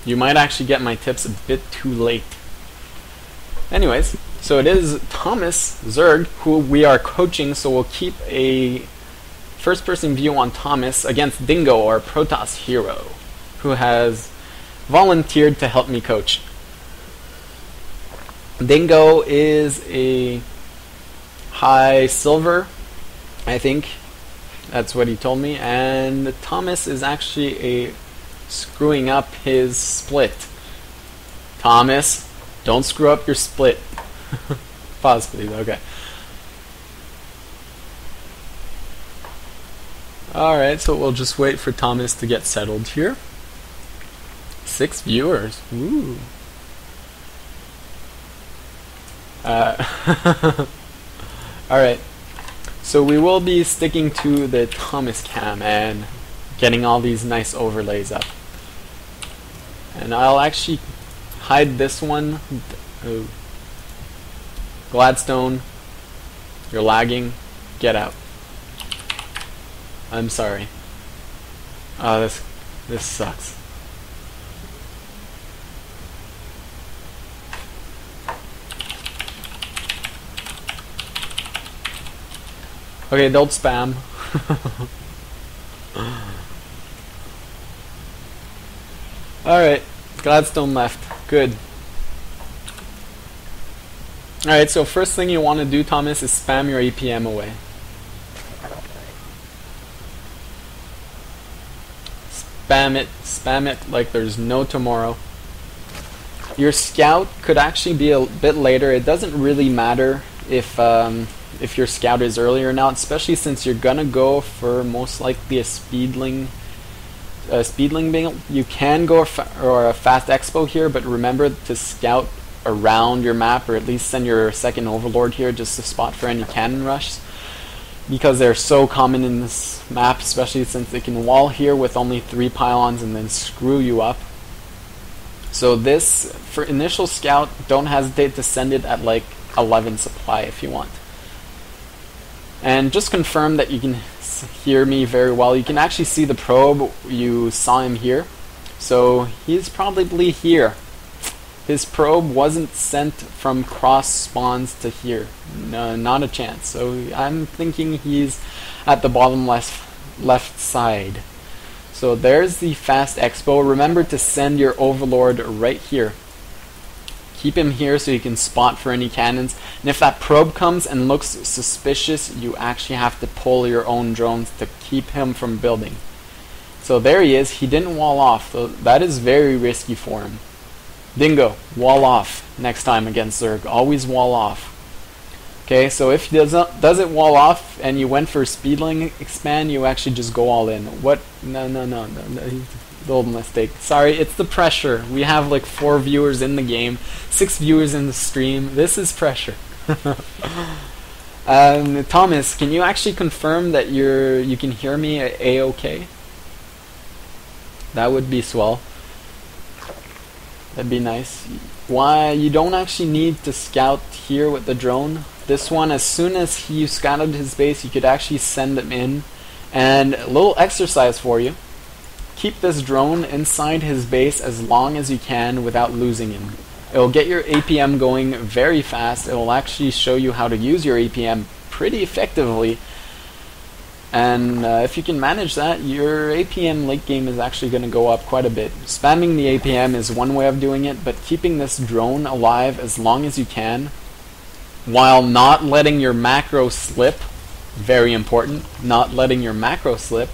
You might actually get my tips a bit too late. Anyways, so it is Thomas Zerg who we are coaching, so we'll keep a first-person view on Thomas against Dingo, our Protoss hero, who has volunteered to help me coach. Dingo is a high silver, I think. That's what he told me. And Thomas is actually screwing up his split. Thomas, don't screw up your split. Pause, please. Okay. Alright, so we'll just wait for Thomas to get settled here. 6 viewers. Ooh. Alright. So we will be sticking to the Thomas cam and getting all these nice overlays up. And I'll actually hide this one. Oh. Gladstone, you're lagging. Get out. I'm sorry. This sucks. Okay, don't spam. Alright, Gladstone left. Good. Alright, so first thing you want to do, Thomas, is spam your APM away. Spam it like there's no tomorrow. Your scout could actually be a bit later. It doesn't really matter if your scout is earlier or not, especially since you're gonna go for most likely a speedling build. You can go for a fast expo here, but remember to scout around your map, or at least send your second overlord here just to spot for any cannon rushes, because they're so common in this map, especially since they can wall here with only 3 pylons and then screw you up. So this, for initial scout, don't hesitate to send it at like 11 supply if you want. And just confirm that you can hear me very well. You can actually see the probe. You saw him here. So he's probably here. His probe wasn't sent from cross spawns to here. No, not a chance. So I'm thinking he's at the bottom left side. So there's the fast expo. Remember to send your overlord right here. Keep him here so you can spot for any cannons. And if that probe comes and looks suspicious, you actually have to pull your own drones to keep him from building. So there he is. He didn't wall off. So that is very risky for him. Dingo, wall off next time against Zerg. Always wall off. Okay, so if he doesn't wall off and you went for speedling expand, you actually just go all in. What? No. The old mistake. Sorry, it's the pressure. We have like 4 viewers in the game, 6 viewers in the stream. This is pressure. Thomas, can you actually confirm that you can hear me a-okay? That would be swell. That'd be nice. Why you don't actually need to scout here with the drone. This one, as soon as you scouted his base, you could actually send him in. And a little exercise for you. Keep this drone inside his base as long as you can without losing him. It will get your APM going very fast. It will actually show you how to use your APM pretty effectively. And if you can manage that, your APM late game is actually going to go up quite a bit. Spamming the APM is one way of doing it, but keeping this drone alive as long as you can, while not letting your macro slip, very important, not letting your macro slip,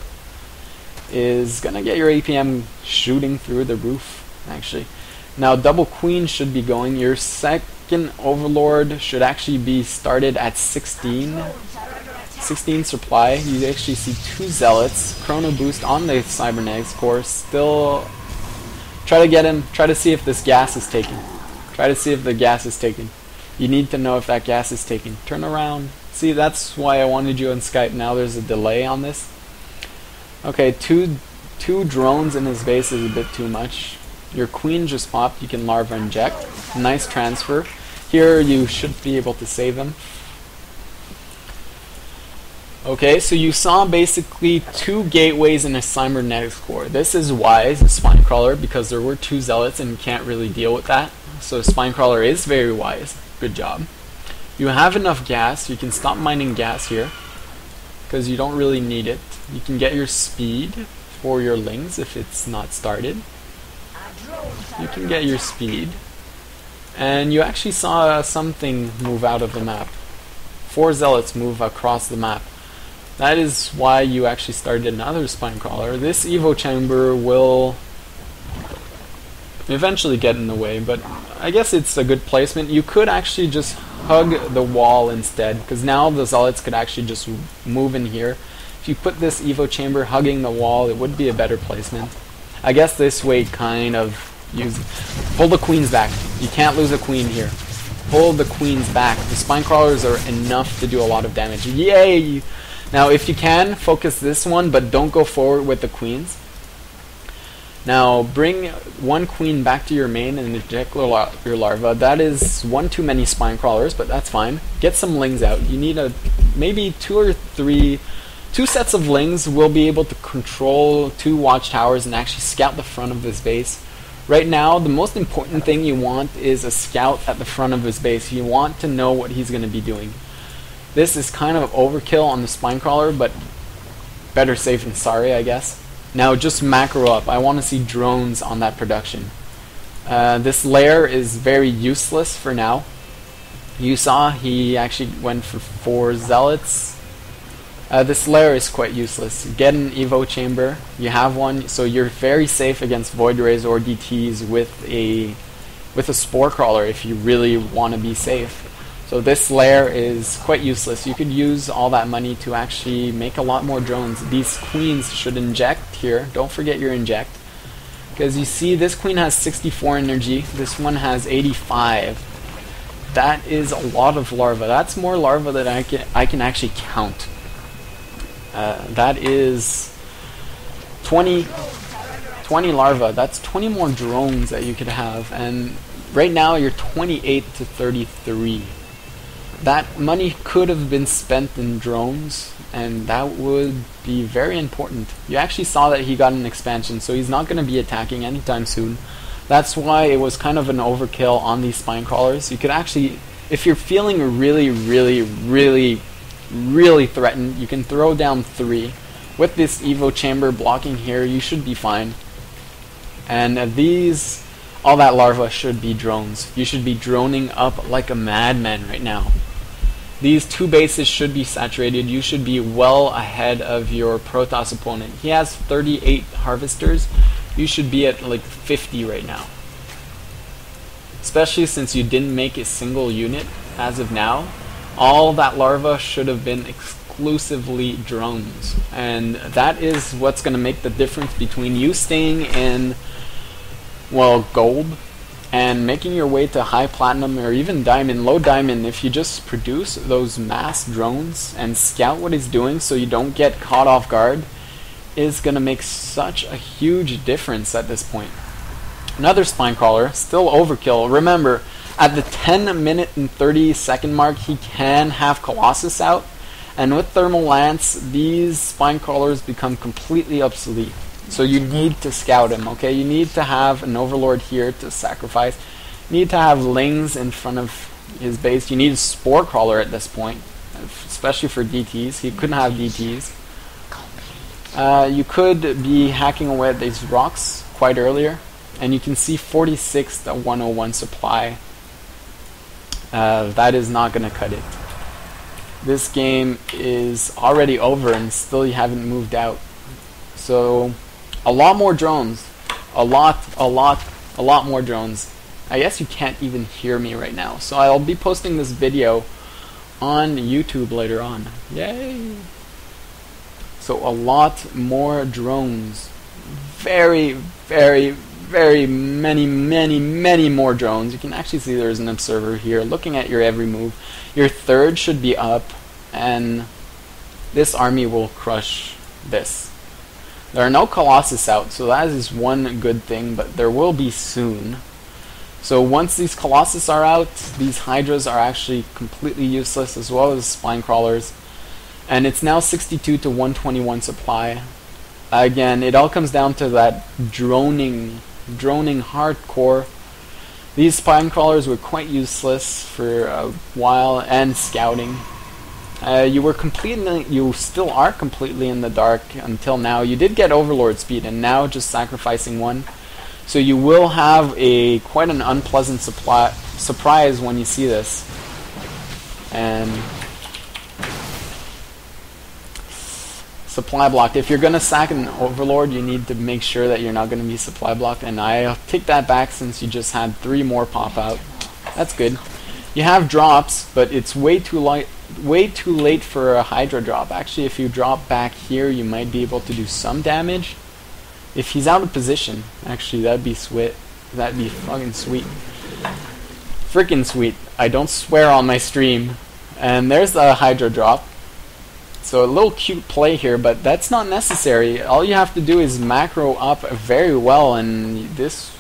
is going to get your APM shooting through the roof, actually. Now, double queen should be going. Your second overlord should actually be started at 16 supply. You actually see 2 zealots. Chrono boost on the cybernetics core. Still try to get him. Try to see if this gas is taken. Try to see if the gas is taken. You need to know if that gas is taken. Turn around. See, that's why I wanted you on Skype. Now there's a delay on this. Okay, two drones in his base is a bit too much. Your queen just popped. You can larva inject. Nice transfer. Here you should be able to save him. Okay, so you saw basically 2 gateways in a cybernetics core. This is wise, a spine crawler, because there were 2 zealots and you can't really deal with that. So spine crawler is very wise. Good job. You have enough gas. You can stop mining gas here because you don't really need it. You can get your speed for your lings if it's not started. You can get your speed. And you actually saw something move out of the map. 4 zealots move across the map. That is why you actually started another spine crawler. This Evo chamber will eventually get in the way, but I guess it's a good placement. You could actually just hug the wall instead, because now the zealots could actually just move in here. If you put this Evo chamber hugging the wall, it would be a better placement. I guess this way kind of pull the queens back. You can't lose a queen here. Pull the queens back. The spine crawlers are enough to do a lot of damage. Yay! Now, if you can, focus this one, but don't go forward with the queens. Now, bring 1 queen back to your main and eject your larva. That is 1 too many spine crawlers, but that's fine. Get some lings out. You need maybe 2 or 3... 2 sets of lings will be able to control 2 watchtowers and actually scout the front of this base. Right now, the most important thing you want is a scout at the front of his base. You want to know what he's going to be doing. This is kind of overkill on the spine crawler, but better safe than sorry, I guess. Now just macro up. I want to see drones on that production. This lair is very useless for now. You saw he actually went for 4 zealots. This lair is quite useless. Get an Evo chamber. You have one, so you're very safe against void rays or DTs with a spore crawler if you really want to be safe. So this lair is quite useless. You could use all that money to actually make a lot more drones. These queens should inject here. Don't forget your inject. Because you see this queen has 64 energy. This one has 85. That is a lot of larvae. That's more larvae than I can actually count. That is 20 larvae. That's 20 more drones that you could have. And right now you're 28 to 33. That money could have been spent in drones, and that would be very important. You actually saw that he got an expansion, so he's not going to be attacking anytime soon. That's why it was kind of an overkill on these spine crawlers. You could actually, if you're feeling really threatened, you can throw down 3. With this Evo chamber blocking here, you should be fine. And all that larva should be drones. You should be droning up like a madman right now. These 2 bases should be saturated. You should be well ahead of your Protoss opponent. He has 38 harvesters. You should be at like 50 right now. Especially since you didn't make a single unit as of now. All that larva should have been exclusively drones. And that is what's going to make the difference between you staying in, well, gold and making your way to high platinum or even diamond. Low diamond, if you just produce those mass drones and scout what he's doing so you don't get caught off guard, is going to make such a huge difference at this point. Another spine crawler, still overkill. Remember, at the 10-minute and 30-second mark, he can have Colossus out, and with Thermal Lance, these spine crawlers become completely obsolete. So you need to scout him, okay? You need to have an Overlord here to sacrifice. You need to have Lings in front of his base. You need a Spore Crawler at this point, especially for DTs. He couldn't have DTs. You could be hacking away at these rocks quite earlier, and you can see 46 to 101 supply. That is not going to cut it. This game is already over and still you haven't moved out. So a lot more drones. A lot more drones. I guess you can't even hear me right now. So I'll be posting this video on YouTube later on. Yay! So a lot more drones. Very many more drones. You can actually see there's an observer here looking at your every move. Your third should be up, and this army will crush this. There are no Colossus out, so that is one good thing, but there will be soon. So once these Colossus are out, these Hydras are actually completely useless, as well as Spine Crawlers. and it's now 62 to 121 supply. Again, it all comes down to that droning hardcore. These spine crawlers were quite useless for a while, and scouting. You still are completely in the dark until now. You did get Overlord speed, and now just sacrificing one. So you will have quite an unpleasant surprise when you see this. And supply blocked. If you're going to sack an Overlord, you need to make sure that you're not going to be supply blocked. And I'll take that back since you just had 3 more pop out. That's good. You have drops, but it's way too late for a Hydra drop. Actually, if you drop back here, you might be able to do some damage. If he's out of position, actually, that'd be sweet. That'd be fucking sweet. Freaking sweet. I don't swear on my stream. And there's the Hydra drop. So a little cute play here, but that's not necessary. All you have to do is macro up very well, and this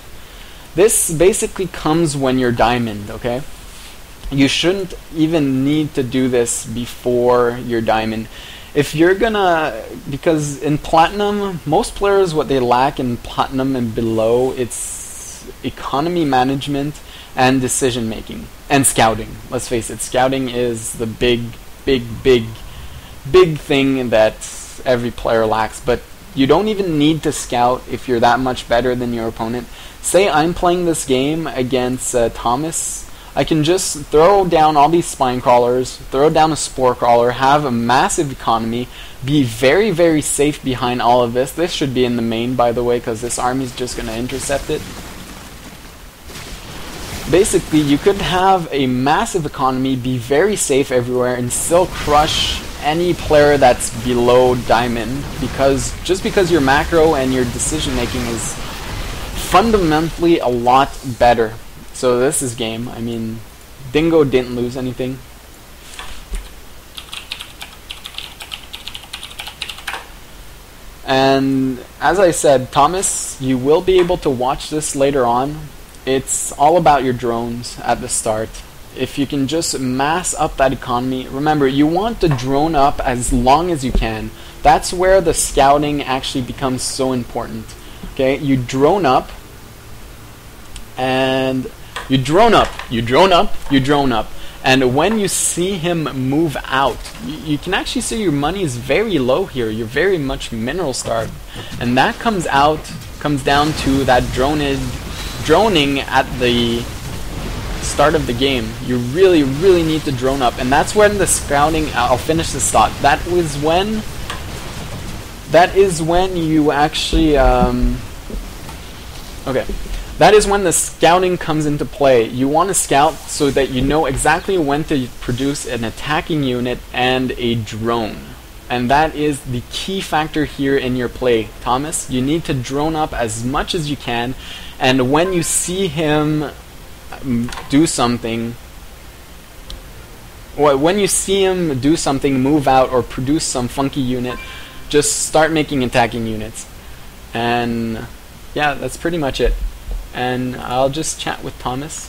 basically comes when you're diamond, okay? You shouldn't even need to do this before you're diamond. If you're gonna, because in platinum, most players, what they lack in platinum and below, it's economy management and decision making and scouting. Let's face it, scouting is the big thing that every player lacks. But you don't even need to scout if you're that much better than your opponent. Say I'm playing this game against Thomas. I can just throw down all these spine crawlers, throw down a spore crawler, have a massive economy, be very, very safe behind all of this. This should be in the main, by the way, because this army's just going to intercept it. Basically, you could have a massive economy, be very safe everywhere, and still crush any player that's below diamond, just because your macro and your decision making is fundamentally a lot better. So this is game. I mean, Dingo didn't lose anything. And as I said, Thomas, you will be able to watch this later on. It's all about your drones at the start. If you can just mass up that economy, remember, you want to drone up as long as you can. That's where the scouting actually becomes so important. Okay, you drone up, and you drone up, you drone up, you drone up. And when you see him move out, you can actually see your money is very low here. You're very much mineral starved. And that comes down to that droning at the start of the game. You really, really need to drone up. And that's when the scouting, I'll finish this thought. That is when you actually, okay. That is when the scouting comes into play. You want to scout so that you know exactly when to produce an attacking unit and a drone. And that is the key factor here in your play, Thomas. You need to drone up as much as you can, and when you see him do something, move out, or produce some funky unit, just start making attacking units. And yeah, that's pretty much it. And I'll just chat with Thomas.